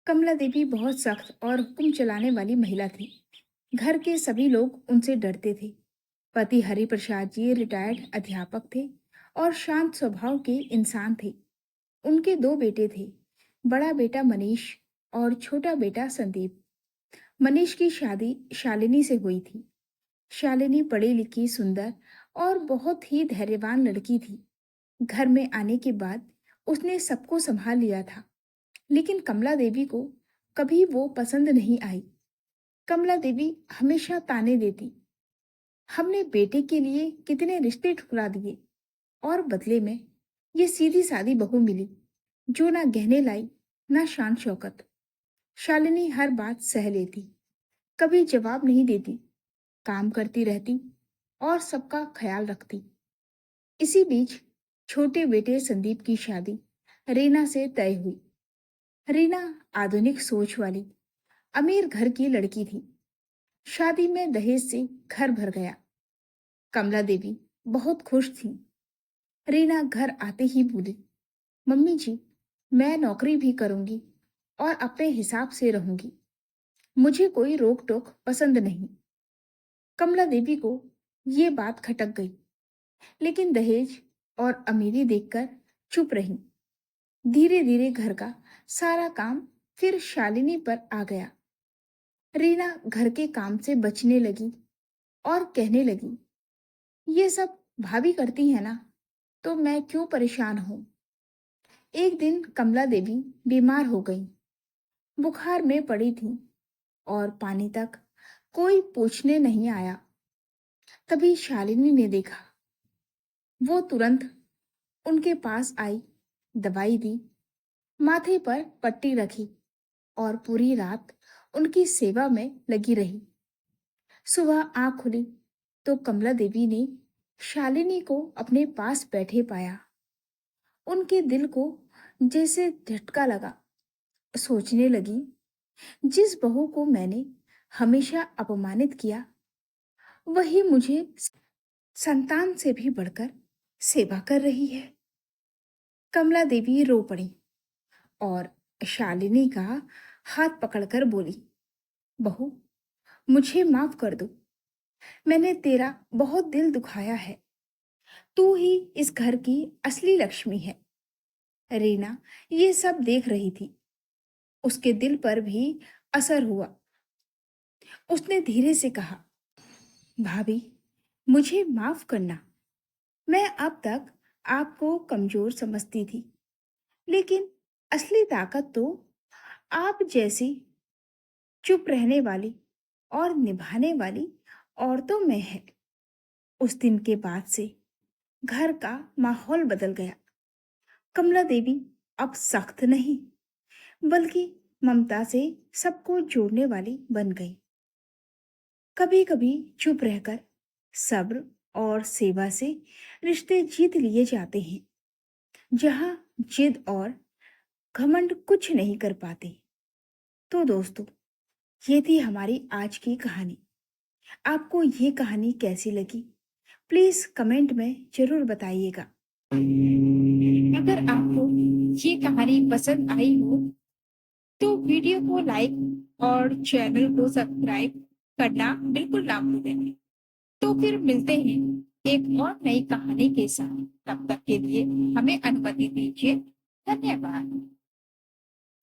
कमला देवी बहुत सख्त और हुक्म चलाने वाली महिला थी। घर के सभी लोग उनसे डरते थे। पति हरिप्रसाद जी रिटायर्ड अध्यापक थे और शांत स्वभाव के इंसान थे। उनके दो बेटे थे, बड़ा बेटा मनीष और छोटा बेटा संदीप। मनीष की शादी शालिनी से हुई थी। शालिनी पढ़ी लिखी, सुंदर और बहुत ही धैर्यवान लड़की थी। घर में आने के बाद उसने सबको संभाल लिया था। लेकिन कमला देवी को कभी वो पसंद नहीं आई। कमला देवी हमेशा ताने देती, हमने बेटे के लिए कितने रिश्ते ठुकरा दिए और बदले में ये सीधी सादी बहू मिली जो ना गहने लाई ना शान शौकत। शालिनी हर बात सह लेती, कभी जवाब नहीं देती, काम करती रहती और सबका ख्याल रखती। इसी बीच छोटे बेटे संदीप की शादी रीना से तय हुई। रीना आधुनिक सोच वाली अमीर घर की लड़की थी। शादी में दहेज से घर भर गया। कमला देवी बहुत खुश थी। रीना घर आते ही बोली, मम्मी जी, मैं नौकरी भी करूंगी और अपने हिसाब से रहूंगी। मुझे कोई रोक टोक पसंद नहीं। कमला देवी को ये बात खटक गई, लेकिन दहेज और अमीरी देखकर चुप रही। धीरे धीरे घर का सारा काम फिर शालिनी पर आ गया। रीना घर के काम से बचने लगी और कहने लगी, ये सब भाभी करती है ना, तो मैं क्यों परेशान हूं। एक दिन कमला देवी बीमार हो गई। बुखार में पड़ी थी और पानी तक कोई पूछने नहीं आया। तभी शालिनी ने देखा। वो तुरंत उनके पास आई, दवाई दी, माथे पर पट्टी रखी और पूरी रात उनकी सेवा में लगी रही। सुबह आंख खुली तो कमला देवी ने शालिनी को अपने पास बैठे पाया। उनके दिल को जैसे झटका लगा। सोचने लगी, जिस बहू को मैंने हमेशा अपमानित किया, वही मुझे संतान से भी बढ़कर सेवा कर रही है। कमला देवी रो पड़ी और शालिनी का हाथ पकड़कर बोली, बहू, मुझे माफ कर दो। मैंने तेरा बहुत दिल दुखाया है। तू ही इस घर की असली लक्ष्मी है। रीना ये सब देख रही थी। उसके दिल पर भी असर हुआ। उसने धीरे से कहा, भाभी, मुझे माफ करना। मैं अब तक आपको कमजोर समझती थी, लेकिन असली ताकत तो आप जैसी चुप रहने वाली और निभाने वाली औरतों में है। उस दिन के बाद से घर का माहौल बदल गया। कमला देवी अब सख्त नहीं, बल्कि ममता से सबको जोड़ने वाली बन गई। कभी कभी चुप रहकर सब्र और सेवा से रिश्ते जीत लिए जाते हैं, जहां जिद और घमंड कुछ नहीं कर पाते। तो दोस्तों, ये थी हमारी आज की कहानी। आपको ये कहानी कैसी लगी, प्लीज कमेंट में जरूर बताइएगा। अगर आपको ये कहानी पसंद आई हो तो वीडियो को लाइक और चैनल को सब्सक्राइब करना बिल्कुल ना भूलें। तो फिर मिलते हैं एक और नई कहानी के साथ। तब तक के लिए हमें अनुमति दीजिए। धन्यवाद।